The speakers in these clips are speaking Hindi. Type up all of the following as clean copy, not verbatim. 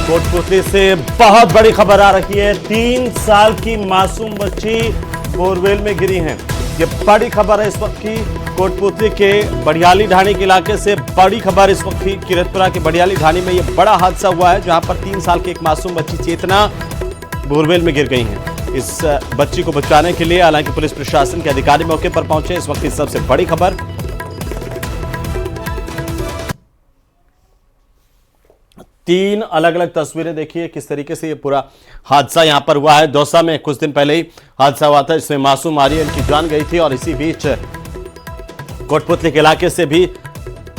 कोटपुतली से बहुत बड़ी खबर आ रही है। 3 साल की मासूम बच्ची बोरवेल में गिरी है। ये बड़ी खबर है इस वक्त की। कोटपुतली के बड़ियाली ढाणी के इलाके से बड़ी खबर इस वक्त की। किरतपुरा के बड़ियाली ढाणी में ये बड़ा हादसा हुआ है, जहां पर 3 साल की एक मासूम बच्ची चेतना बोरवेल में गिर गई है। इस बच्ची को बचाने के लिए हालांकि पुलिस प्रशासन के अधिकारी मौके पर पहुंचे। इस वक्त की सबसे बड़ी खबर। तीन अलग अलग तस्वीरें देखिए किस तरीके से ये पूरा हादसा यहां पर हुआ है। दौसा में कुछ दिन पहले ही हादसा हुआ था, इसमें मासूम आर्यन की जान गई थी और इसी बीच कोटपुतली के इलाके से भी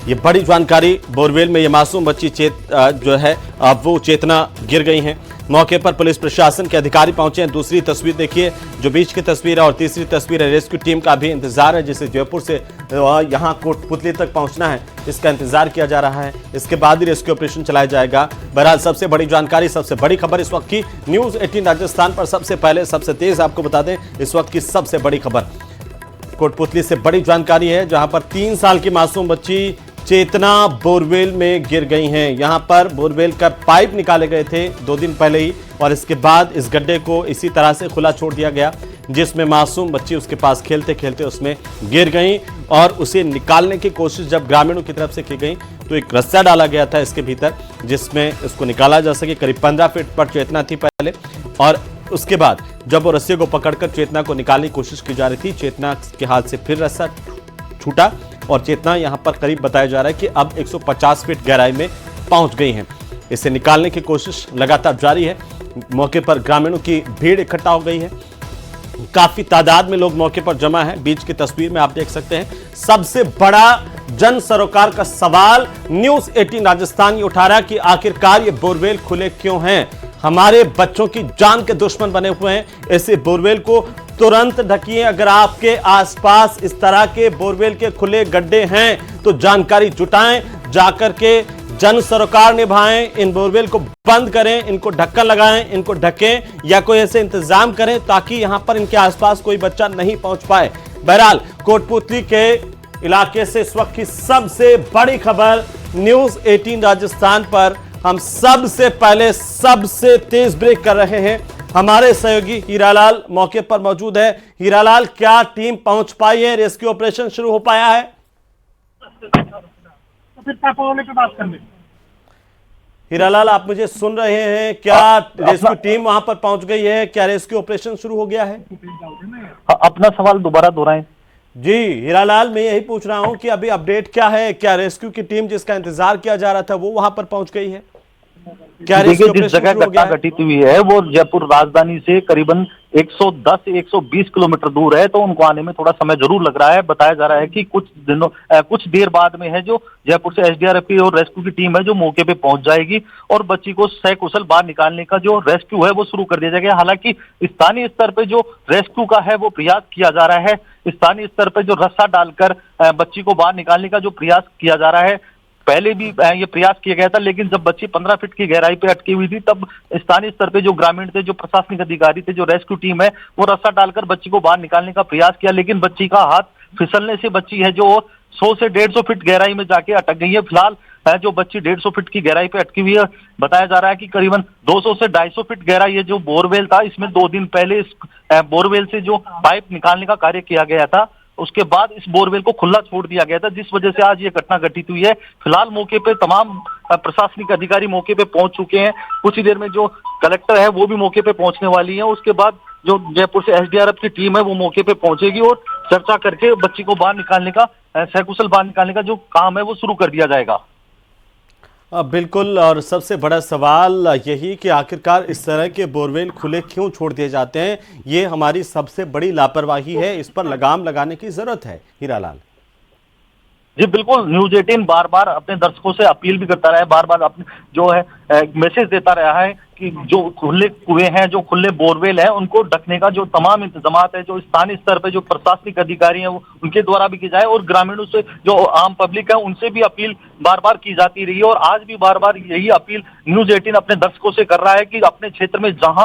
ये बड़ी जानकारी। बोरवेल में ये मासूम बच्ची जो है अब वो चेतना गिर गई हैं। मौके पर पुलिस प्रशासन के अधिकारी पहुंचे हैं। दूसरी तस्वीर देखिए जो बीच की तस्वीर है, और तीसरी तस्वीर है रेस्क्यू टीम का भी इंतजार है, जिसे जयपुर से यहां कोटपुतली तक पहुंचना है, इसका इंतजार किया जा रहा है। इसके बाद ही रेस्क्यू ऑपरेशन चलाया जाएगा। बहरहाल सबसे बड़ी जानकारी, सबसे बड़ी खबर इस वक्त की न्यूज 18 राजस्थान पर सबसे पहले सबसे तेज आपको बता दें इस वक्त की सबसे बड़ी खबर कोटपुतली से बड़ी जानकारी है, जहां पर 3 साल की मासूम बच्ची चेतना बोरवेल में गिर गई हैं। यहां पर बोरवेल का पाइप निकाले गए थे 2 दिन पहले ही, और इसके बाद इस गड्ढे को इसी तरह से खुला छोड़ दिया गया, जिसमें मासूम बच्ची उसके पास खेलते खेलते उसमें गिर गई। और उसे निकालने की कोशिश जब ग्रामीणों की तरफ से की गई तो एक रस्सा डाला गया था इसके भीतर, जिसमें इसको निकाला जा सके। करीब 15 फीट पर चेतना थी पहले, और उसके बाद जब वो रस्से को पकड़कर चेतना को निकालने की कोशिश की जा रही थी, चेतना के हाथ से फिर रस्सा छूटा और चेतना यहां पर करीब बताया जा रहा है कि अब 150 फीट गहराई में पहुंच गई हैं। इसे निकालने की कोशिश लगातार जारी है। मौके पर ग्रामीणों की भीड़ इकट्ठा हो गई है, काफी तादाद में लोग मौके पर जमा है। बीच की तस्वीर में आप देख सकते हैं। सबसे बड़ा जन सरोकार का सवाल न्यूज 18 राजस्थान ये उठा रहा है कि आखिरकार ये बोरवेल खुले क्यों हैं। हमारे बच्चों की जान के दुश्मन बने हुए हैं। ऐसे बोरवेल को तुरंत ढकिए। अगर आपके आसपास इस तरह के बोरवेल के खुले गड्ढे हैं तो जानकारी जुटाएं, जाकर के जन सरोकार निभाएं, इन बोरवेल को बंद करें, इनको ढक्कन लगाएं, इनको ढकें या कोई ऐसे इंतजाम करें ताकि यहां पर इनके आसपास कोई बच्चा नहीं पहुंच पाए। बहरहाल कोटपुतली के इलाके से इस वक्त की सबसे बड़ी खबर न्यूज 18 राजस्थान पर हम सबसे पहले सबसे तेज ब्रेक कर रहे हैं। हमारे सहयोगी हीरालाल मौके पर मौजूद है। हीरालाल, क्या टीम पहुंच पाई है? रेस्क्यू ऑपरेशन शुरू हो पाया है? हीरालाल, आप मुझे सुन रहे हैं? क्या रेस्क्यू टीम वहां पर पहुंच गई है? क्या रेस्क्यू ऑपरेशन शुरू हो गया है? अपना सवाल दोबारा दोहराएं। जी हीरालाल, मैं यही पूछ रहा हूं कि अभी अपडेट क्या है? क्या रेस्क्यू की टीम जिसका इंतजार किया जा रहा था वो वहां पर पहुंच गई है? क्या देखिए, जिस जगह घटना घटित हुई है वो जयपुर राजधानी से करीबन 110 से 120 किलोमीटर दूर है, तो उनको आने में थोड़ा समय जरूर लग रहा है। बताया जा रहा है कि कुछ देर बाद में है जो जयपुर से एसडीआरएफ की और रेस्क्यू की टीम है जो मौके पे पहुंच जाएगी और बच्ची को सकुशल बाहर निकालने का जो रेस्क्यू है वो शुरू कर दिया जाएगा। हालांकि स्थानीय स्तर पे जो रेस्क्यू का है वो प्रयास किया जा रहा है। स्थानीय स्तर पे जो रस्सा डालकर बच्ची को बाहर निकालने का जो प्रयास किया जा रहा है, पहले भी ये प्रयास किया गया था, लेकिन जब बच्ची 15 फीट की गहराई पे अटकी हुई थी तब स्थानीय स्तर पे जो ग्रामीण थे, जो प्रशासनिक अधिकारी थे, जो रेस्क्यू टीम है वो रस्सा डालकर बच्ची को बाहर निकालने का प्रयास किया, लेकिन बच्ची का हाथ फिसलने से बच्ची है जो 100 से 150 फीट गहराई में जाके अटक गई है। फिलहाल जो बच्ची 150 फीट की गहराई पे अटकी हुई है, बताया जा रहा है कि करीबन 200 से 250 फीट गहराई ये जो बोरवेल था, इसमें 2 दिन पहले इस बोरवेल से जो पाइप निकालने का कार्य किया गया था, उसके बाद इस बोरवेल को खुला छोड़ दिया गया था, जिस वजह से आज ये घटना घटित हुई है। फिलहाल मौके पे तमाम प्रशासनिक अधिकारी मौके पे पहुंच चुके हैं। कुछ ही देर में जो कलेक्टर है वो भी मौके पे पहुंचने वाली है। उसके बाद जो जयपुर से एसडीआरएफ की टीम है वो मौके पे पहुंचेगी और चर्चा करके बच्ची को बाहर निकालने का, सकुशल बाहर निकालने का जो काम है वो शुरू कर दिया जाएगा। बिल्कुल, और सबसे बड़ा सवाल यही कि आखिरकार इस तरह के बोरवेल खुले क्यों छोड़ दिए जाते हैं? ये हमारी सबसे बड़ी लापरवाही है, इस पर लगाम लगाने की जरूरत है। हीरालाल जी बिल्कुल, न्यूज 18 बार बार अपने दर्शकों से अपील भी करता रहा है, बार बार अपने जो है मैसेज देता रहा है कि जो खुले कुएं हैं, जो खुले बोरवेल हैं, उनको ढकने का जो तमाम इंतजामात है, जो स्थानीय स्तर पे जो प्रशासनिक अधिकारी हैं वो उनके द्वारा भी की जाए, और ग्रामीणों से जो आम पब्लिक है उनसे भी अपील बार बार की जाती रही है। और आज भी बार बार यही अपील न्यूज 18 अपने दर्शकों से कर रहा है कि अपने क्षेत्र में जहां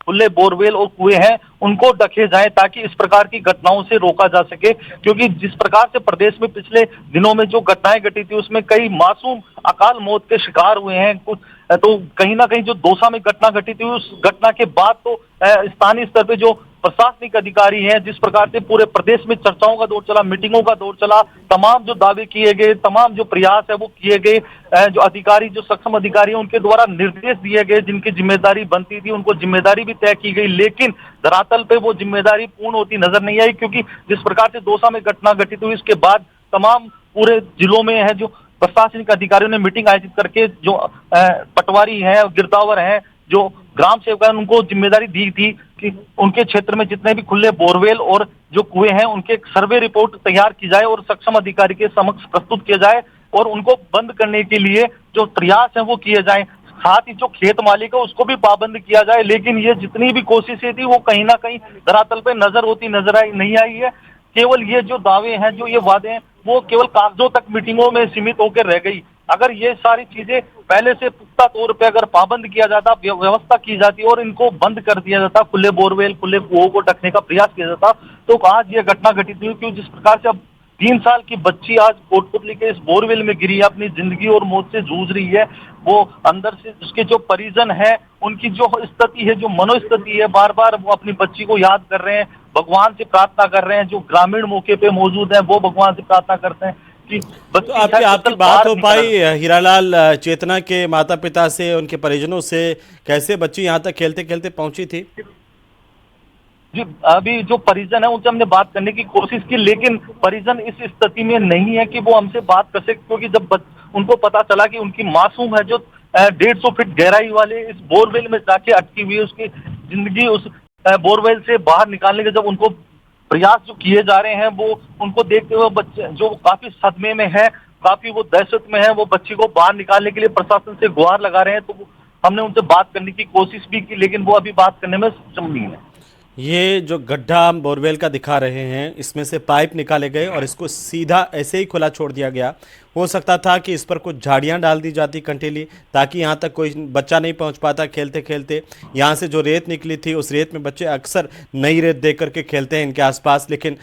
खुले बोरवेल और कुएं हैं उनको ढके जाए, ताकि इस प्रकार की घटनाओं से रोका जा सके। क्योंकि जिस प्रकार से प्रदेश में पिछले दिनों में जो घटनाएं घटी थी उसमें कई मासूम अकाल मौत के शिकार हुए हैं। कुछ तो कहीं ना कहीं जो दौसा में घटना घटी थी, उस घटना के बाद तो स्थानीय स्तर पे जो प्रशासनिक अधिकारी हैं, जिस प्रकार से पूरे प्रदेश में चर्चाओं का दौर चला, मीटिंगों का दौर चला, तमाम जो दावे किए गए, तमाम जो प्रयास है वो किए गए, जो अधिकारी, जो सक्षम अधिकारी हैं उनके द्वारा निर्देश दिए गए, जिनकी जिम्मेदारी बनती थी उनको जिम्मेदारी भी तय की गई, लेकिन धरातल पे वो जिम्मेदारी पूर्ण होती नजर नहीं आई। क्योंकि जिस प्रकार से दौसा में घटना घटित हुई उसके बाद तमाम पूरे जिलों में है जो प्रशासनिक अधिकारियों ने मीटिंग आयोजित करके जो पटवारी हैं, गिरदावर हैं, जो ग्राम सेवक हैं, उनको जिम्मेदारी दी थी कि उनके क्षेत्र में जितने भी खुले बोरवेल और जो कुएं हैं उनके एक सर्वे रिपोर्ट तैयार की जाए और सक्षम अधिकारी के समक्ष प्रस्तुत किया जाए और उनको बंद करने के लिए जो प्रयास है वो किए जाए। साथ ही जो खेत मालिक है उसको भी पाबंद किया जाए, लेकिन ये जितनी भी कोशिशें थी वो कहीं ना कहीं धरातल पे नजर नहीं आई है। केवल ये जो दावे हैं, जो ये वादे हैं, वो केवल कागजों तक मीटिंगों में सीमित होकर रह गई। अगर ये सारी चीजें पहले से पुख्ता तौर पे अगर पाबंद किया जाता, व्यवस्था की जाती और इनको बंद कर दिया जाता, खुले बोरवेल, खुले कुओं को ढकने का प्रयास किया जाता, तो आज ये घटना घटित हुई। क्यों जिस प्रकार से अब 3 साल की बच्ची आज कोटपुतली के इस बोरवेल में गिरी है, अपनी जिंदगी और मौत से जूझ रही है, वो अंदर से उसके जो परिजन है उनकी जो स्थिति है, जो मनोस्थिति है, बार बार वो अपनी बच्ची को याद कर रहे हैं, भगवान से प्रार्थना कर रहे हैं। जो ग्रामीण मौके पे मौजूद है वो भगवान से प्रार्थना करते हैं कि तो आपकी बात हो पाई हीरालाल चेतना के माता पिता से, उनके परिजनों से, कैसे बच्ची यहाँ तक खेलते खेलते पहुंची थी? जी, अभी जो परिजन है उनसे हमने बात करने की कोशिश की, लेकिन परिजन इस स्थिति में नहीं है कि वो हमसे बात कर सके। क्योंकि जब उनको पता चला कि उनकी मासूम है जो 150 फीट गहराई वाले इस बोरवेल में जाके अटकी हुई है, उसकी जिंदगी उस बोरवेल से बाहर निकालने के जब उनको प्रयास जो किए जा रहे हैं, वो उनको देखते हुए बच्चे जो काफी सदमे में है, काफी वो दहशत में है, वो बच्ची को बाहर निकालने के लिए प्रशासन से गुहार लगा रहे हैं। तो हमने उनसे बात करने की कोशिश भी की, लेकिन वो अभी बात करने में सक्षम नहीं है। ये जो गड्ढा बोरवेल का दिखा रहे हैं, इसमें से पाइप निकाले गए और इसको सीधा ऐसे ही खुला छोड़ दिया गया। हो सकता था कि इस पर कुछ झाड़ियां डाल दी जाती कंटीली, ताकि यहाँ तक कोई बच्चा नहीं पहुँच पाता खेलते खेलते। यहाँ से जो रेत निकली थी उस रेत में बच्चे अक्सर नई रेत देख करके खेलते हैं इनके आसपास। लेकिन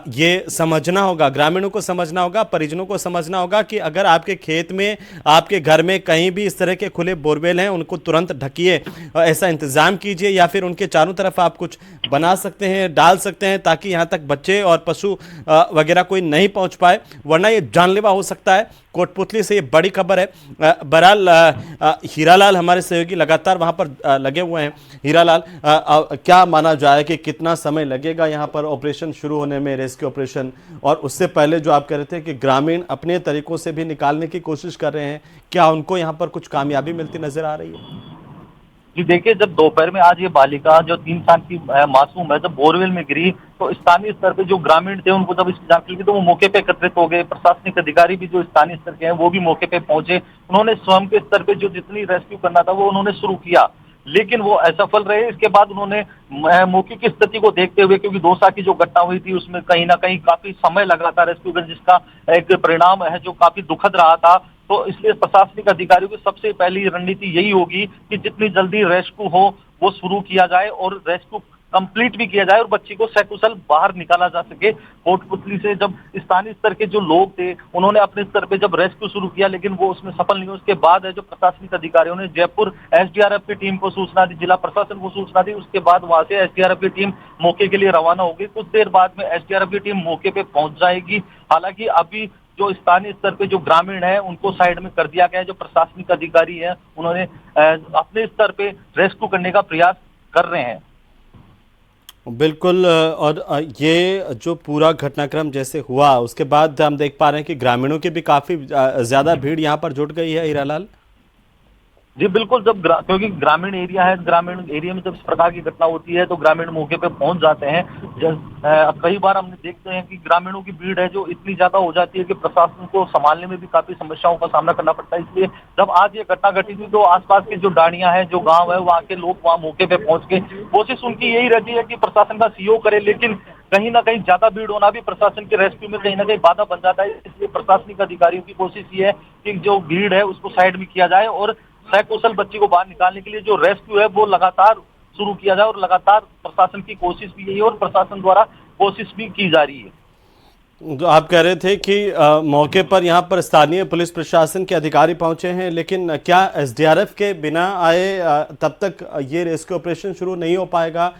ये समझना होगा, ग्रामीणों को समझना होगा, परिजनों को समझना होगा कि अगर आपके खेत में, आपके घर में कहीं भी इस तरह के खुले बोरवेल हैं, उनको तुरंत ढकिए, ऐसा इंतजाम कीजिए, या फिर उनके चारों तरफ आप कुछ बना सकते हैं, डाल सकते हैं, ताकि यहाँ तक बच्चे और पशु वगैरह कोई नहीं पहुँच पाए, वरना ये जानलेवा हो सकता है। कोटपुतली से ये बड़ी खबर है। बहरहाल हीरालाल हमारे सहयोगी लगातार वहां पर लगे हुए हैं। हीरालाल, क्या माना जाए कि कितना समय लगेगा यहाँ पर ऑपरेशन शुरू होने में, रेस्क्यू ऑपरेशन? और उससे पहले जो आप कह रहे थे कि ग्रामीण अपने तरीकों से भी निकालने की कोशिश कर रहे हैं, क्या उनको यहाँ पर कुछ कामयाबी मिलती नजर आ रही है? जी देखिए, जब दोपहर में आज ये बालिका जो 3 साल की मासूम है, जब बोरवेल में गिरी, तो स्थानीय स्तर पे जो ग्रामीण थे उनको जब इसकी जानकारी मिली तो वो मौके पे एकत्रित हो गए। प्रशासनिक अधिकारी भी जो स्थानीय स्तर के हैं वो भी मौके पे पहुंचे। उन्होंने स्वयं के स्तर पे जो जितनी रेस्क्यू करना था वो उन्होंने शुरू किया, लेकिन वो असफल रहे। इसके बाद उन्होंने मौके की स्थिति को देखते हुए, क्योंकि दौसा की जो घटना हुई थी उसमें कहीं ना कहीं काफी समय लगा था रेस्क्यू करने, जिसका एक परिणाम है जो काफी दुखद रहा था। तो इसलिए प्रशासनिक अधिकारियों की सबसे पहली रणनीति यही होगी कि जितनी जल्दी रेस्क्यू हो वो शुरू किया जाए और रेस्क्यू कंप्लीट भी किया जाए और बच्ची को सकुशल बाहर निकाला जा सके। कोटपुतली से जब स्थानीय स्तर के जो लोग थे उन्होंने अपने स्तर पे जब रेस्क्यू शुरू किया, लेकिन वो उसमें सफल नहीं हुए। उसके बाद है जो प्रशासनिक अधिकारियों ने जयपुर एसडीआरएफ की टीम को सूचना दी, जिला प्रशासन को सूचना दी। उसके बाद वहां से एसडीआरएफ की टीम मौके के लिए रवाना होगी। कुछ देर बाद में एसडीआरएफ की टीम मौके पे पहुंच जाएगी। हालांकि अभी जो स्थानीय स्तर पे जो ग्रामीण है उनको साइड में कर दिया गया है। जो प्रशासनिक अधिकारी है उन्होंने अपने स्तर पे रेस्क्यू करने का प्रयास कर रहे हैं। बिल्कुल। और ये जो पूरा घटनाक्रम जैसे हुआ उसके बाद हम देख पा रहे हैं कि ग्रामीणों की भी काफी ज्यादा भीड़ यहाँ पर जुट गई है, हीरालाल। जी बिल्कुल, जब क्योंकि ग्रामीण एरिया है, ग्रामीण एरिया में जब इस प्रकार की घटना होती है तो ग्रामीण मौके पे पहुंच जाते हैं। कई बार हमने देखते हैं कि ग्रामीणों की भीड़ है जो इतनी ज्यादा हो जाती है कि प्रशासन को संभालने में भी काफी समस्याओं का सामना करना पड़ता है। इसलिए जब आज ये घटना घटी थी तो आसपास के जो डाणियां हैं, जो गाँव है, वहाँ के लोग वहाँ मौके पे पहुंच के कोशिश उनकी यही रहती है कि प्रशासन का सहयोग करे, लेकिन कहीं ना कहीं ज्यादा भीड़ होना भी प्रशासन के रेस्क्यू में कहीं ना कहीं बाधा बन जाता है। इसलिए प्रशासनिक अधिकारियों की कोशिश ये है कि जो भीड़ है उसको साइड में किया जाए और सकुशल बच्ची को बाहर निकालने के लिए जो रेस्क्यू है वो लगातार शुरू किया जाए और लगातार प्रशासन की कोशिश भी यही है और प्रशासन द्वारा कोशिश भी की जा रही है। तो आप कह रहे थे कि मौके पर यहाँ पर स्थानीय पुलिस प्रशासन के अधिकारी पहुंचे हैं, लेकिन क्या एसडीआरएफ के बिना आए तब तक ये रेस्क्यू ऑपरेशन शुरू नहीं हो पाएगा?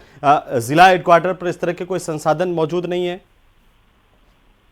जिला हेडक्वार्टर पर इस तरह के कोई संसाधन मौजूद नहीं है?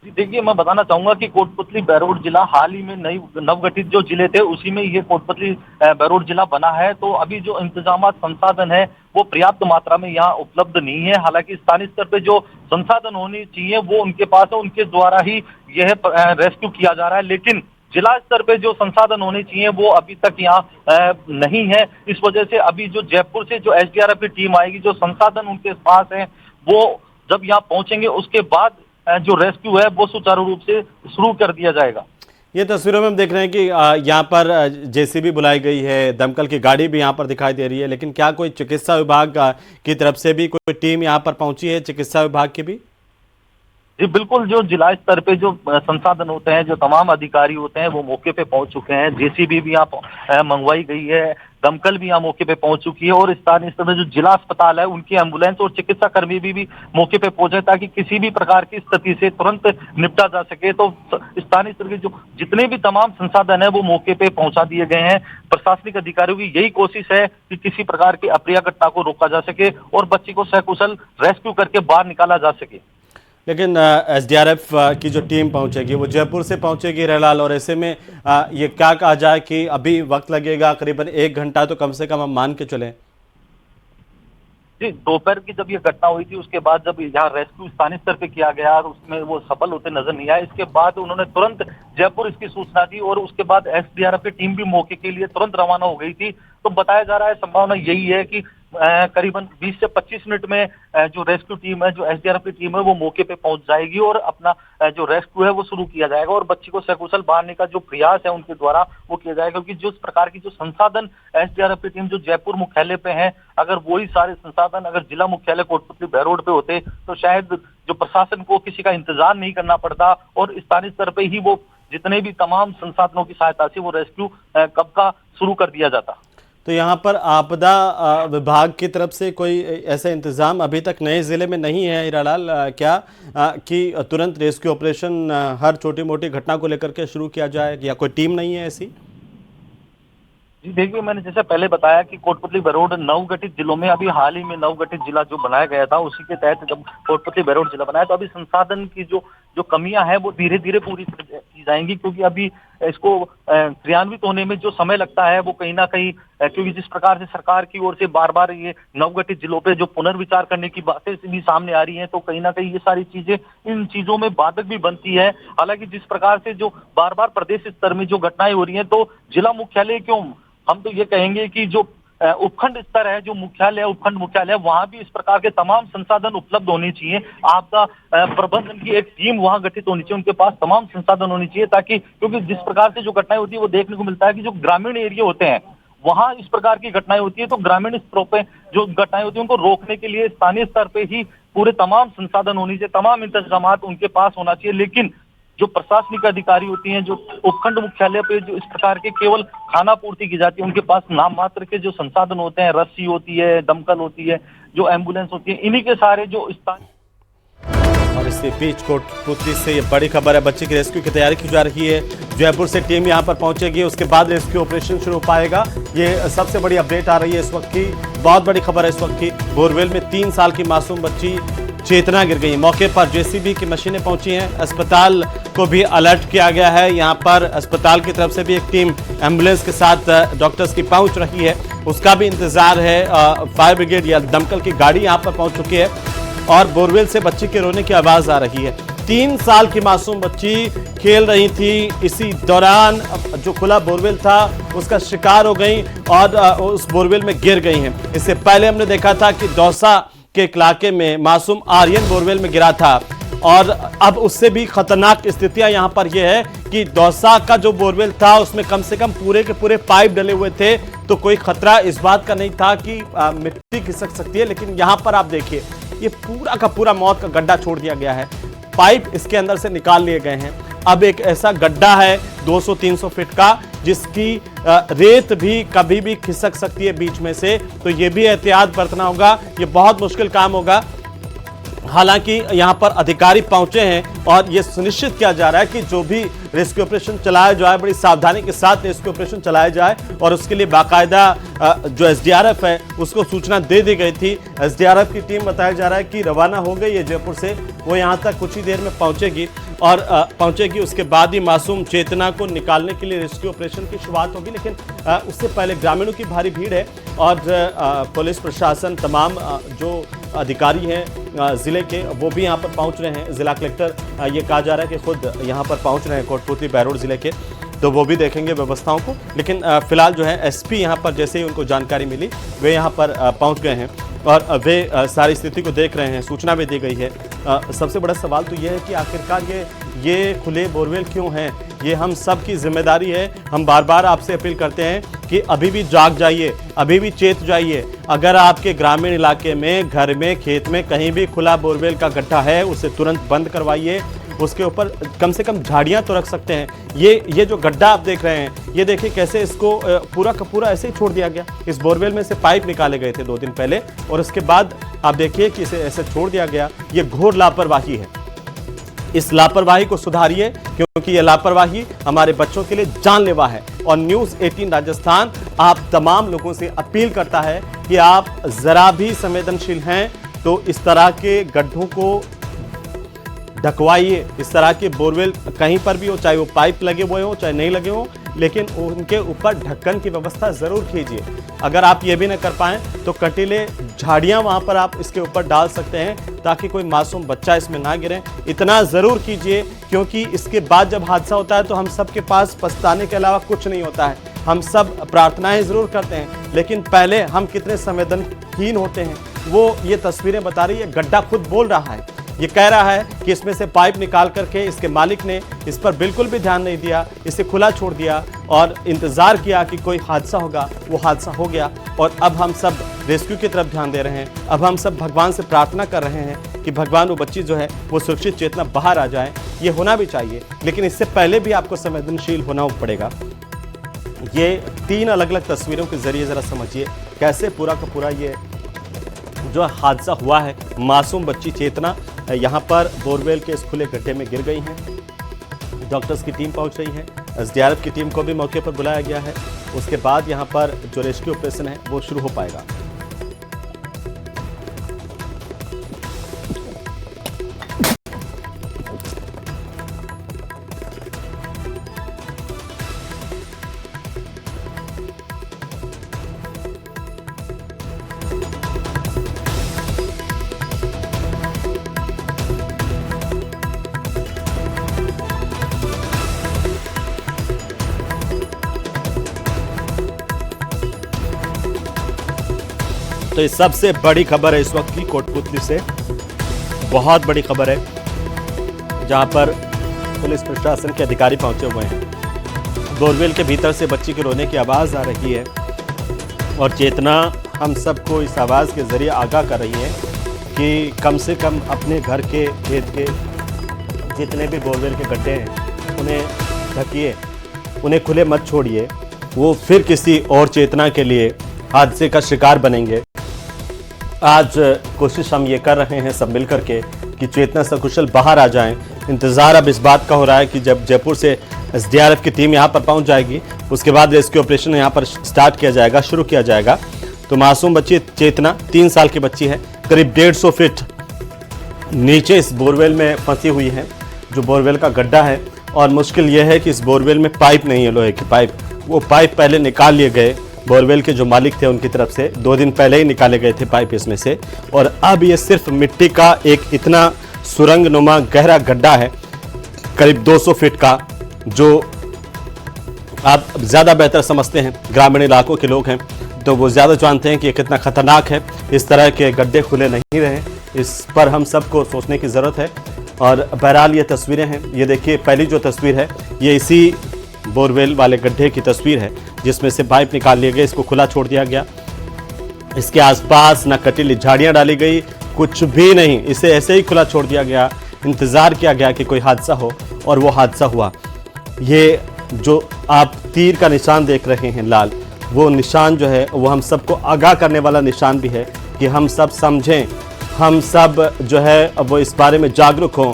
देखिए, मैं बताना चाहूंगा कि कोटपुतली बहरोड जिला हाल ही में नई नवगठित जो जिले थे उसी में ये कोटपुतली बहरोड जिला बना है। तो अभी जो इंतजाम संसाधन है वो पर्याप्त मात्रा में यहाँ उपलब्ध नहीं है। हालांकि स्थानीय स्तर पे जो संसाधन होने चाहिए वो उनके पास है, उनके द्वारा ही यह रेस्क्यू किया जा रहा है। लेकिन जिला स्तर पे जो संसाधन होने चाहिए वो अभी तक यहाँ नहीं है। इस वजह से अभी जो जयपुर से जो एसडीआरएफ की टीम आएगी, जो संसाधन उनके पास है, वो जब यहाँ पहुंचेंगे उसके बाद जो रेस्क्यू है वो सुचारू रूप से शुरू कर दिया जाएगा। ये तस्वीरों में हम देख रहे हैं कि यहाँ पर जेसीबी बुलाई गई है, दमकल की गाड़ी भी यहाँ पर दिखाई दे रही है, लेकिन क्या कोई चिकित्सा विभाग की तरफ से भी कोई टीम यहाँ पर पहुंची है, चिकित्सा विभाग की भी? जी बिल्कुल, जो जिला स्तर पे जो संसाधन होते हैं, जो तमाम अधिकारी होते हैं वो मौके पे पहुंच चुके हैं। जेसीबी भी यहाँ मंगवाई गई है, दमकल भी यहाँ मौके पे पहुंच चुकी है और स्थानीय स्तर पे जो जिला अस्पताल है उनकी एम्बुलेंस और चिकित्सा कर्मी भी मौके पे पहुंचे ताकि किसी भी प्रकार की स्थिति से तुरंत निपटा जा सके। तो स्थानीय स्तर के जो जितने भी तमाम संसाधन है वो मौके पे पहुंचा दिए गए हैं। प्रशासनिक अधिकारियों की यही कोशिश है कि किसी प्रकार की अप्रिय घटना को रोका जा सके और बच्ची को सकुशल रेस्क्यू करके बाहर निकाला जा सके। लेकिन एसडीआरएफ की जो टीम पहुंचेगी वो जयपुर से पहुंचेगी रेलाल, और ऐसे में ये क्या कहा जाए कि अभी वक्त लगेगा करीबन 1 घंटा, तो कम से कम हम मान के चलें? जी, दोपहर की जब ये घटना हुई थी उसके बाद जब यहाँ रेस्क्यू स्थानीय स्तर पे किया गया और उसमें वो सफल होते नजर नहीं आए, इसके बाद उन्होंने तुरंत जयपुर इसकी सूचना दी और उसके बाद एसडीआरएफ की टीम भी मौके के लिए तुरंत रवाना हो गई थी। तो बताया जा रहा है संभावना यही है कि करीबन 20 से 25 मिनट में जो रेस्क्यू टीम है, जो एसडीआरएफ की टीम है वो मौके पे पहुंच जाएगी और अपना जो रेस्क्यू है वो शुरू किया जाएगा और बच्ची को सकुशल बाहर का जो प्रयास है उनके द्वारा वो किया जाएगा। क्योंकि जिस प्रकार की जो संसाधन एसडीआरएफ की टीम जो जयपुर मुख्यालय पे है, अगर वही सारे संसाधन अगर जिला मुख्यालय कोटपुतली बहरोड पे होते तो शायद जो प्रशासन को किसी का इंतजार नहीं करना पड़ता और स्थानीय स्तर पे ही वो जितने भी तमाम संसाधनों की सहायता से वो रेस्क्यू कब का शुरू कर दिया जाता। तो यहाँ पर आपदा विभाग की तरफ से कोई ऐसा इंतजाम अभी तक नए जिले में नहीं है हीरालाल क्या कि तुरंत रेस्क्यू ऑपरेशन हर छोटी मोटी घटना को लेकर के शुरू किया जाए, या कोई टीम नहीं है ऐसी? जी देखिए, मैंने जैसे पहले बताया कि कोटपुतली बहरोड नवगठित जिलों में अभी हाल ही में नवगठित जिला जो बनाया गया था उसी के तहत जब कोटपुतली बहरोड जिला बनाया तो अभी संसाधन की जो कमियां हैं वो धीरे धीरे पूरी की जाएंगी। क्योंकि अभी इसको क्रियान्वित होने में जो समय लगता है वो कहीं ना कहीं क्योंकि जिस प्रकार से सरकार की ओर से बार बार ये नवगठित जिलों पे जो पुनर्विचार करने की बातें भी सामने आ रही हैं, तो कहीं ना कहीं ये सारी चीजें इन चीजों में बाधक भी बनती है। हालांकि जिस प्रकार से जो बार बार प्रदेश स्तर में जो घटनाएं हो रही हैं तो जिला मुख्यालय क्यों, हम तो ये कहेंगे कि जो उपखंड स्तर है, जो मुख्यालय उपखंड मुख्यालय, वहां भी इस प्रकार के तमाम संसाधन उपलब्ध होने चाहिए। आपदा प्रबंधन की एक टीम वहां गठित होनी चाहिए, उनके पास तमाम संसाधन होने चाहिए ताकि, क्योंकि जिस प्रकार से जो घटनाएं होती है वो देखने को मिलता है कि जो ग्रामीण एरिया होते हैं वहां इस प्रकार की घटनाएं होती है, तो ग्रामीण स्तरों पे जो घटनाएं होती है उनको रोकने के लिए स्थानीय स्तर पे ही पूरे तमाम संसाधन होने चाहिए, तमाम इंतजाम उनके पास होना चाहिए। लेकिन जो प्रशासनिक अधिकारी होती हैं, जो उपखंड मुख्यालय पे जो इस प्रकार के केवल खाना पूर्ति की जाती है, उनके पास नाम मात्र के जो संसाधन होते हैं, रस्सी होती है, दमकल होती है, जो एम्बुलेंस होती है, इन्हीं के सारे जो स्थानीय। और इसी बीच कोटपुतली से ये बड़ी खबर है, बच्चे की रेस्क्यू की तैयारी की जा रही है। जयपुर से टीम यहां पर पहुंचेगी, उसके बाद रेस्क्यू ऑपरेशन शुरू हो पाएगा। ये सबसे बड़ी अपडेट आ रही है इस वक्त की, बहुत बड़ी खबर है इस वक्त की। बोरवेल में 3 साल की मासूम बच्ची चेतना गिर गई। मौके पर जेसीबी की मशीनें पहुंची हैं, अस्पताल को भी अलर्ट किया गया है। यहां पर अस्पताल की तरफ से भी एक टीम एम्बुलेंस के साथ डॉक्टर्स की पहुंच रही है, उसका भी इंतजार है। फायर ब्रिगेड या दमकल की गाड़ी यहां पर पहुंच चुकी है और बोरवेल से बच्ची के रोने की आवाज आ रही है। 3 साल की मासूम बच्ची खेल रही थी, इसी दौरान जो खुला बोरवेल था उसका शिकार हो गई और उस बोरवेल में गिर गई हैं। इससे पहले हमने देखा था कि दौसा के इलाके में मासूम आर्यन बोरवेल में गिरा था और अब उससे भी खतरनाक स्थितियां यहां पर यह है कि दौसा का जो बोरवेल था उसमें कम से कम पूरे के पूरे पाइप डले हुए थे, तो कोई खतरा इस बात का नहीं था कि मिट्टी खिसक सकती है। लेकिन यहां पर आप देखिए, ये पूरा का पूरा मौत का गड्ढा छोड़ दिया गया है, पाइप इसके अंदर से निकाल लिए गए हैं। अब एक ऐसा गड्ढा है 200-300 फीट का जिसकी रेत भी कभी भी खिसक सकती है बीच में से, तो ये भी एहतियात बरतना होगा। ये बहुत मुश्किल काम होगा। हालांकि यहां पर अधिकारी पहुंचे हैं और यह सुनिश्चित किया जा रहा है कि जो भी रेस्क्यू ऑपरेशन चलाया जाए बड़ी सावधानी के साथ रेस्क्यू ऑपरेशन चलाया जाए, और उसके लिए बाकायदा जो एसडीआरएफ है उसको सूचना दे दी गई थी। एसडीआरएफ की टीम बताया जा रहा है कि रवाना हो गई है जयपुर से, वो यहां तक कुछ ही देर में पहुंचेगी और पहुंचेगी। उसके बाद ही मासूम चेतना को निकालने के लिए रेस्क्यू ऑपरेशन की शुरुआत होगी। लेकिन उससे पहले ग्रामीणों की भारी भीड़ है और पुलिस प्रशासन, तमाम जो अधिकारी हैं जिले के, वो भी यहाँ पर पहुँच रहे हैं। जिला कलेक्टर ये कहा जा रहा है कि खुद यहाँ पर पहुँच रहे हैं कोटपुतली बहरोड जिले के, तो वो भी देखेंगे व्यवस्थाओं को। लेकिन फिलहाल जो है एसपी यहाँ पर जैसे ही उनको जानकारी मिली वे यहाँ पर पहुँच गए हैं और वे सारी स्थिति को देख रहे हैं। सूचना भी दी गई है। सबसे बड़ा सवाल तो ये है कि आखिरकार ये खुले बोरवेल क्यों हैं? ये हम सब की जिम्मेदारी है। हम बार बार आपसे अपील करते हैं कि अभी भी जाग जाइए, अभी भी चेत जाइए। अगर आपके ग्रामीण इलाके में, घर में, खेत में कहीं भी खुला बोरवेल का गड्ढा है, उसे तुरंत बंद करवाइए। उसके ऊपर कम से कम झाड़ियां तो रख सकते हैं। ये जो गड्ढा आप देख रहे हैं, ये देखिए कैसे इसको पूरा का पूरा ऐसे ही छोड़ दिया गया। इस बोरवेल में से पाइप निकाले गए थे 2 दिन पहले और उसके बाद आप देखिए कि इसे ऐसे छोड़ दिया गया। ये घोर लापरवाही है। इस लापरवाही को सुधारिए, क्योंकि ये लापरवाही हमारे बच्चों के लिए जानलेवा है। और न्यूज़ 18 राजस्थान आप तमाम लोगों से अपील करता है कि आप जरा भी संवेदनशील हैं तो इस तरह के गड्ढों को ढकवाइए। इस तरह के बोरवेल कहीं पर भी हो, चाहे वो पाइप लगे हुए हो चाहे नहीं लगे हो, लेकिन उनके ऊपर ढक्कन की व्यवस्था जरूर कीजिए। अगर आप ये भी न कर पाएं तो कटीले झाड़ियां वहां पर आप इसके ऊपर डाल सकते हैं ताकि कोई मासूम बच्चा इसमें ना गिरे। इतना जरूर कीजिए, क्योंकि इसके बाद जब हादसा होता है तो हम सब के पास पछताने के अलावा कुछ नहीं होता है। हम सब प्रार्थनाएं जरूर करते हैं, लेकिन पहले हम कितने संवेदनहीन होते हैं वो ये तस्वीरें बता रही है। गड्ढा खुद बोल रहा है, ये कह रहा है कि इसमें से पाइप निकाल करके इसके मालिक ने इस पर बिल्कुल भी ध्यान नहीं दिया, इसे खुला छोड़ दिया और इंतजार किया कि कोई हादसा होगा। वो हादसा हो गया और अब हम सब रेस्क्यू की तरफ ध्यान दे रहे हैं। अब हम सब भगवान से प्रार्थना कर रहे हैं कि भगवान वो बच्ची जो है वो सुरक्षित चेतना बाहर आ जाए। ये होना भी चाहिए, लेकिन इससे पहले भी आपको संवेदनशील होना पड़ेगा। ये 3 अलग अलग तस्वीरों के जरिए जरा समझिए कैसे पूरा का पूरा ये जो हादसा हुआ है। मासूम बच्ची चेतना यहाँ पर बोरवेल के इस खुले गड्ढे में गिर गई हैं। डॉक्टर्स की टीम पहुँच रही है, एसडीआरएफ की टीम को भी मौके पर बुलाया गया है। उसके बाद यहाँ पर जो रेस्क्यू ऑपरेशन है वो शुरू हो पाएगा। तो ये सबसे बड़ी खबर है इस वक्त की कोटपुतली से, बहुत बड़ी खबर है, जहां पर पुलिस प्रशासन के अधिकारी पहुंचे हुए हैं। बोरवेल के भीतर से बच्ची के रोने की आवाज़ आ रही है और चेतना हम सबको इस आवाज़ के जरिए आगाह कर रही है कि कम से कम अपने घर के, खेत के जितने भी बोरवेल के गड्ढे हैं उन्हें ढकिए, उन्हें खुले मत छोड़िए। वो फिर किसी और चेतना के लिए हादसे का शिकार बनेंगे। आज कोशिश हम ये कर रहे हैं सब मिल करके कि चेतना सकुशल बाहर आ जाएं। इंतज़ार अब इस बात का हो रहा है कि जब जयपुर से एसडीआरएफ की टीम यहाँ पर पहुँच जाएगी, उसके बाद रेस्क्यू ऑपरेशन यहाँ पर स्टार्ट किया जाएगा, शुरू किया जाएगा। तो मासूम बच्ची चेतना 3 साल की बच्ची है, करीब 150 फीट नीचे इस बोरवेल में फंसी हुई है, जो बोरवेल का गड्ढा है। और मुश्किल यह है कि इस बोरवेल में पाइप नहीं है, लोहे की पाइप। वो पाइप पहले निकाल लिए गए, बोरवेल के जो मालिक थे उनकी तरफ से 2 दिन पहले ही निकाले गए थे पाइप इसमें से, और अब ये सिर्फ मिट्टी का एक इतना सुरंगनुमा गहरा गड्ढा है करीब 200 फीट का, जो आप ज़्यादा बेहतर समझते हैं, ग्रामीण इलाकों के लोग हैं तो वो ज़्यादा जानते हैं कि ये कितना खतरनाक है। इस तरह के गड्ढे खुले नहीं रहे, इस पर हम सबको सोचने की ज़रूरत है। और बहरहाल ये तस्वीरें हैं, ये देखिए पहली जो तस्वीर है ये इसी बोरवेल वाले गड्ढे की तस्वीर है जिसमें से पाइप निकाल लिए गए, इसको खुला छोड़ दिया गया। इसके आसपास न कटीली झाड़ियाँ डाली गई, कुछ भी नहीं, इसे ऐसे ही खुला छोड़ दिया गया। इंतज़ार किया गया कि कोई हादसा हो और वो हादसा हुआ। ये जो आप तीर का निशान देख रहे हैं लाल, वो निशान जो है वो हम सबको आगाह करने वाला निशान भी है कि हम सब समझें, हम सब जो है वो इस बारे में जागरूक हों।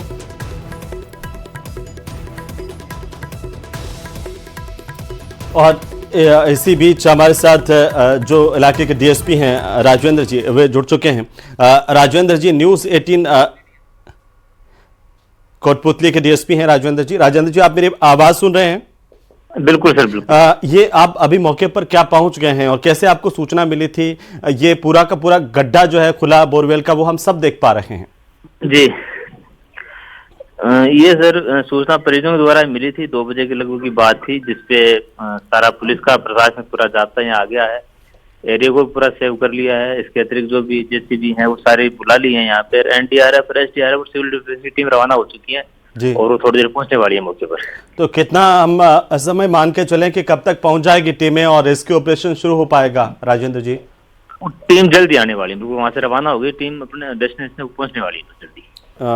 और इसी बीच हमारे साथ जो इलाके के डीएसपी हैं राजवेंद्र जी, वे जुड़ चुके हैं। राजवेंद्र जी, न्यूज़ 18 कोटपुतली के डीएसपी हैं राजवेंद्र जी। राजेंद्र जी, आप मेरी आवाज़ सुन रहे हैं? बिल्कुल सर, बिल्कुल। ये आप अभी मौके पर क्या पहुंच गए हैं और कैसे आपको सूचना मिली थी? ये पूरा का पूरा गड्ढा जो है खुला बोरवेल का, वो हम सब देख पा रहे हैं। जी, ये सर सूचना परिजनों द्वारा मिली थी। 2 बजे के लगभग की बात थी, जिसपे सारा पुलिस का प्रशासन पूरा जाब्ता यहाँ आ गया है, एरिया को पूरा सेव कर लिया है। इसके अतिरिक्त जो भी जेसीबी हैं वो सारे बुला लिए हैं यहाँ पे। एनडीआरएफ, एसडीआरएफ और सिविल डिफेंस की टीम रवाना हो चुकी है और वो थोड़ी देर पहुंचने वाली है मौके पर। तो कितना हम समय मान के चलें कि कब तक पहुंच जाएगी टीमें और रेस्क्यू ऑपरेशन शुरू हो पाएगा राजेंद्र जी? टीम जल्दी आने वाली है, वहाँ से रवाना हो गई टीम, अपने डेस्टिनेशन पर पहुंचने वाली है जल्दी।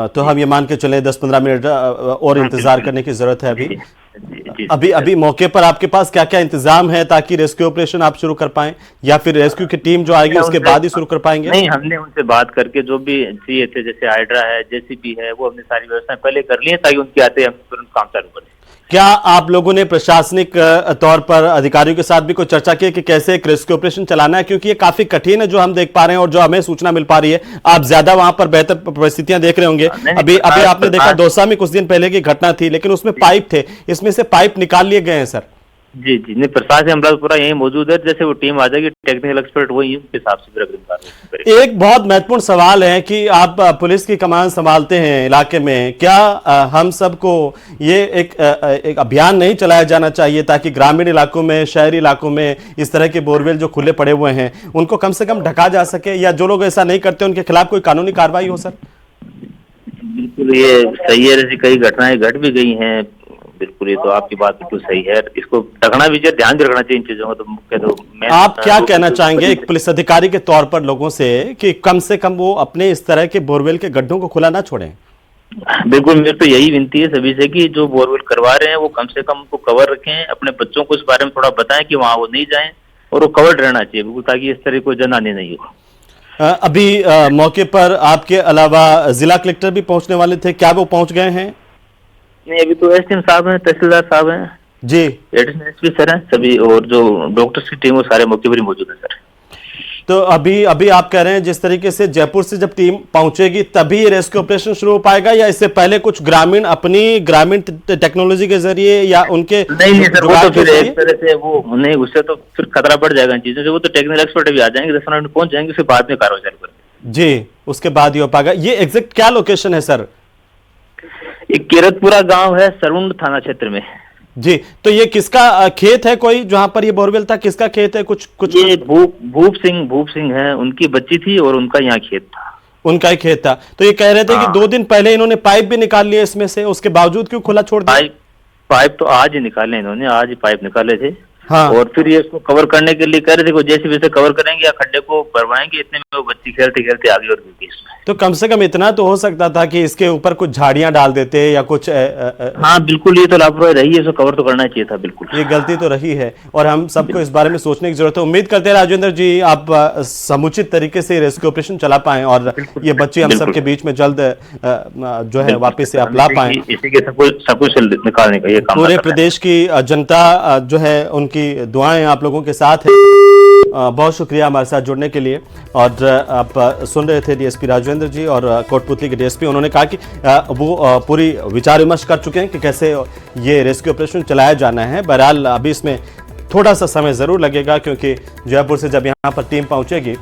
तो हम ये मान के चले 10-15 मिनट और इंतजार करने की जरूरत है अभी। अभी मौके पर आपके पास क्या क्या इंतजाम है ताकि रेस्क्यू ऑपरेशन आप शुरू कर पाएं, या फिर रेस्क्यू की टीम जो आएगी उसके बाद ही शुरू कर पाएंगे? नहीं, हमने उनसे बात करके जो भी चाहिए थे, जैसे हाइड्रा है, जेसीबी है, वो हमने सारी व्यवस्थाएं पहले कर ली है ताकि उनके आते हम तुरंत काम चालू करें। क्या आप लोगों ने प्रशासनिक तौर पर अधिकारियों के साथ भी कोई चर्चा की कि कैसे एक रेस्क्यू ऑपरेशन चलाना है? क्योंकि ये काफी कठिन है जो हम देख पा रहे हैं और जो हमें सूचना मिल पा रही है। आप ज्यादा वहां पर बेहतर परिस्थितियां देख रहे होंगे। अभी आपने देखा दौसा में कुछ दिन पहले की घटना थी, लेकिन उसमें पाइप थे, इसमें से पाइप निकाल लिए गए हैं सर। जी जी, नहीं, प्रशासन अमला पूरा यही मौजूद है। जैसे वो टीम आ जाएगी, टेक्निकल एक्सपर्ट वही, उनके हिसाब से फिर अग्रिम कार्रवाई करेंगे। एक बहुत महत्वपूर्ण सवाल है कि आप पुलिस की कमान संभालते हैं इलाके में, क्या हम सबको ये एक अभियान नहीं चलाया जाना चाहिए ताकि ग्रामीण इलाकों में, शहरी इलाकों में इस तरह के बोरवेल जो खुले पड़े हुए हैं उनको कम से कम ढका जा सके, या जो लोग ऐसा नहीं करते उनके खिलाफ कोई कानूनी कार्रवाई हो सर? बिल्कुल, ये सही है। जैसे कई घटनाएं घट भी गई हैं, बिल्कुल, ये तो आपकी बात बिल्कुल सही है। इसको ढकना भी चाहिए, ध्यान भी रखना चाहिए इन चीजों का। तो मुख्य तो आप क्या कहना चाहेंगे एक पुलिस अधिकारी के तौर पर लोगों से कि कम से कम वो अपने इस तरह के बोरवेल के गड्ढों को खुला ना छोड़ें? बिल्कुल, मेरे तो यही विनती है सभी से कि जो बोरवेल करवा रहे हैं वो कम से कम उनको कवर रखें, अपने बच्चों को इस बारे में थोड़ा बताएं कि वहाँ वो नहीं जाएं, और वो कवर्ड रहना चाहिए बिल्कुल, ताकि इस तरह कोई जनहानि नहीं हो। अभी मौके पर आपके अलावा जिला कलेक्टर भी पहुंचने वाले थे, क्या वो पहुंच गए हैं? नहीं, अभी तो एसडीएम साहब हैं, तहसीलदार साहब हैं जी, एडिशनल एसपी सर हैं सभी, और जो डॉक्टर्स की टीम वो सारे मौके पर ही मौजूद है सर। तो अभी आप कह रहे हैं जिस तरीके से जयपुर से जब टीम पहुंचेगी तभी ये रेस्क्यू ऑपरेशन शुरू हो पाएगा, या इससे पहले कुछ ग्रामीण टेक्नोलॉजी के जरिए या उनके? नहीं सर, वो तो फिर एक तरह से वो नहीं, उससे तो फिर खतरा बढ़ जाएगा इन चीजों से। वो तो टेक्निकल एक्सपर्ट भी आ जाएंगे, 10 मिनट में पहुंच जाएंगे, उसके बाद में कार्रवाई चालू करेंगे। जी, उसके बाद ही हो पाएगा। ये एग्जैक्ट क्या लोकेशन है सर? ये किरतपुरा गांव है, सरुंड थाना क्षेत्र में। जी, तो ये किसका खेत है कोई जहां पर ये बोरवेल था? किसका खेत है? कुछ ये भूप सिंह है, उनकी बच्ची थी और उनका यहाँ खेत था। उनका ही खेत था। तो ये कह रहे थे कि 2 दिन पहले इन्होंने पाइप भी निकाल लिए इसमें से, उसके बावजूद क्यों खुला छोड़ दिया? पाइप तो आज ही निकाले इन्होंने, आज ही पाइप निकाले थे। हाँ। और फिर ये इसको कवर करने के लिए कह रहे थे कि जेसीबी से कवर करेंगे या खड्डे को भरवाएंगे, इतने में वो बच्ची खेलते खेलते आगे और गिर गई इसमें। तो कम से कम इतना तो हो सकता था कि इसके ऊपर कुछ झाड़ियां डाल देते या कुछ। हाँ बिल्कुल, ये तो लापरवाही रही है, इसको कवर तो करना चाहिए था। बिल्कुल, ये गलती तो रही है और हम सबको इस बारे में सोचने की जरूरत है। उम्मीद करते हैं राजेंद्र जी आप समुचित तरीके से रेस्क्यू ऑपरेशन चला पाएं और ये बच्ची हम सबके बीच में जल्द जो है वापस से आप ला पाएं। इसी के सब कुछ निकालने का ये काम। पूरे प्रदेश की जनता जो है उनकी दुआएं आप लोगों के साथ है। बहुत शुक्रिया हमारे साथ जुड़ने के लिए। और आप सुन रहे थे डीएसपी राजवेंद्र जी और कोटपुतली के डीएसपी, उन्होंने कहा कि वो पूरी विचार विमर्श कर चुके हैं कि कैसे ये रेस्क्यू ऑपरेशन चलाया जाना है। बहरहाल अभी इसमें थोड़ा सा समय ज़रूर लगेगा क्योंकि जयपुर से जब यहाँ पर टीम पहुँचेगी।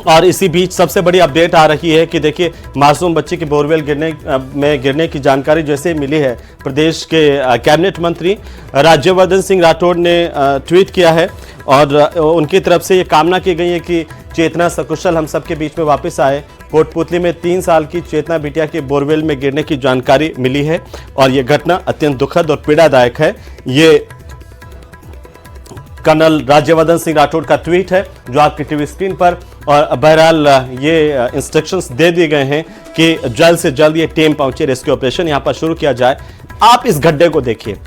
और इसी बीच सबसे बड़ी अपडेट आ रही है कि देखिए मासूम बच्चे के बोरवेल गिरने की जानकारी जैसे मिली है, प्रदेश के कैबिनेट मंत्री राज्यवर्धन सिंह राठौड़ ने ट्वीट किया है और उनकी तरफ से ये कामना की गई है कि चेतना सकुशल हम सबके बीच में वापस आए। कोटपुतली में 3 साल की चेतना बिटिया के बोरवेल में गिरने की जानकारी मिली है और ये घटना अत्यंत दुखद और पीड़ादायक है। ये कर्नल राज्यवर्धन सिंह राठौड़ का ट्वीट है जो आपकी टीवी स्क्रीन पर और बहरहाल ये इंस्ट्रक्शंस दे दिए गए हैं कि जल्द से जल्द ये टीम पहुंचे, रेस्क्यू ऑपरेशन यहां पर शुरू किया जाए। आप इस गड्ढे को देखिए,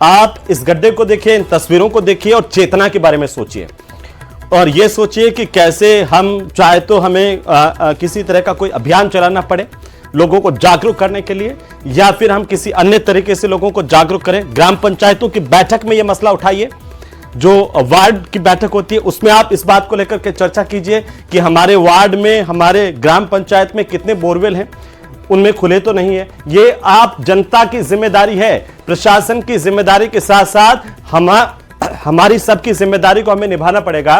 आप इस गड्ढे को देखिए, इन तस्वीरों को देखिए और चेतना के बारे में सोचिए और ये सोचिए कि कैसे हम चाहे तो हमें किसी तरह का कोई अभियान चलाना पड़े लोगों को जागरूक करने के लिए, या फिर हम किसी अन्य तरीके से लोगों को जागरूक करें। ग्राम पंचायतों की बैठक में यह मसला उठाइए, जो वार्ड की बैठक होती है उसमें आप इस बात को लेकर के चर्चा कीजिए कि हमारे वार्ड में, हमारे ग्राम पंचायत में कितने बोरवेल हैं, उनमें खुले तो नहीं है। ये आप जनता की जिम्मेदारी है, प्रशासन की जिम्मेदारी के साथ साथ हमारी सबकी जिम्मेदारी को हमें निभाना पड़ेगा,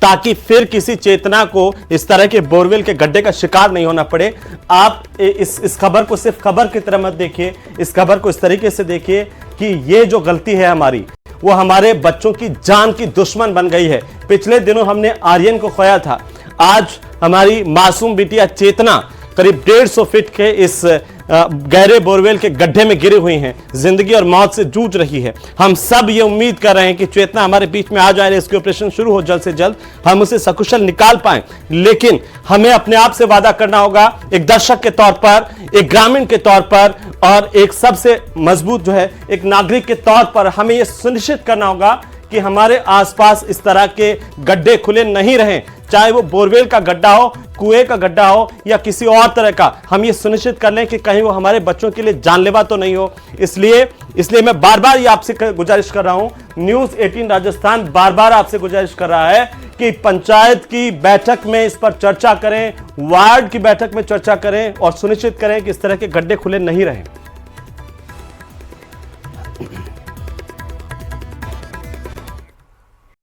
ताकि फिर किसी चेतना को इस तरह के बोरवेल के गड्ढे का शिकार नहीं होना पड़े। आप इस खबर को सिर्फ खबर की तरह मत देखिए, इस खबर को इस तरीके से देखिए कि ये जो गलती है हमारी, वो हमारे बच्चों की जान की दुश्मन बन गई है। पिछले दिनों हमने आर्यन को खोया था, आज हमारी मासूम बिटिया चेतना करीब 150 फीट के इस गहरे बोरवेल के गड्ढे में गिरी हुई हैं, जिंदगी और मौत से जूझ रही है। हम सब ये उम्मीद कर रहे हैं कि चेतना हमारे बीच में आ जाए, रेस्क्यू ऑपरेशन शुरू हो जल्द से जल्द, हम उसे सकुशल निकाल पाएं। लेकिन हमें अपने आप से वादा करना होगा, एक दर्शक के तौर पर, एक ग्रामीण के तौर पर और एक सबसे मजबूत जो है एक नागरिक के तौर पर हमें यह सुनिश्चित करना होगा कि हमारे आसपास इस तरह के गड्ढे खुले नहीं रहें, चाहे वो बोरवेल का गड्ढा हो, कुएं का गड्ढा हो या किसी और तरह का। हम ये सुनिश्चित कर लें कि कहीं वो हमारे बच्चों के लिए जानलेवा तो नहीं हो। इसलिए मैं बार बार ये आपसे गुजारिश कर रहा हूं, न्यूज़ 18 राजस्थान बार बार आपसे गुजारिश कर रहा है कि पंचायत की बैठक में इस पर चर्चा करें, वार्ड की बैठक में चर्चा करें और सुनिश्चित करें कि इस तरह के गड्ढे खुले नहीं रहें।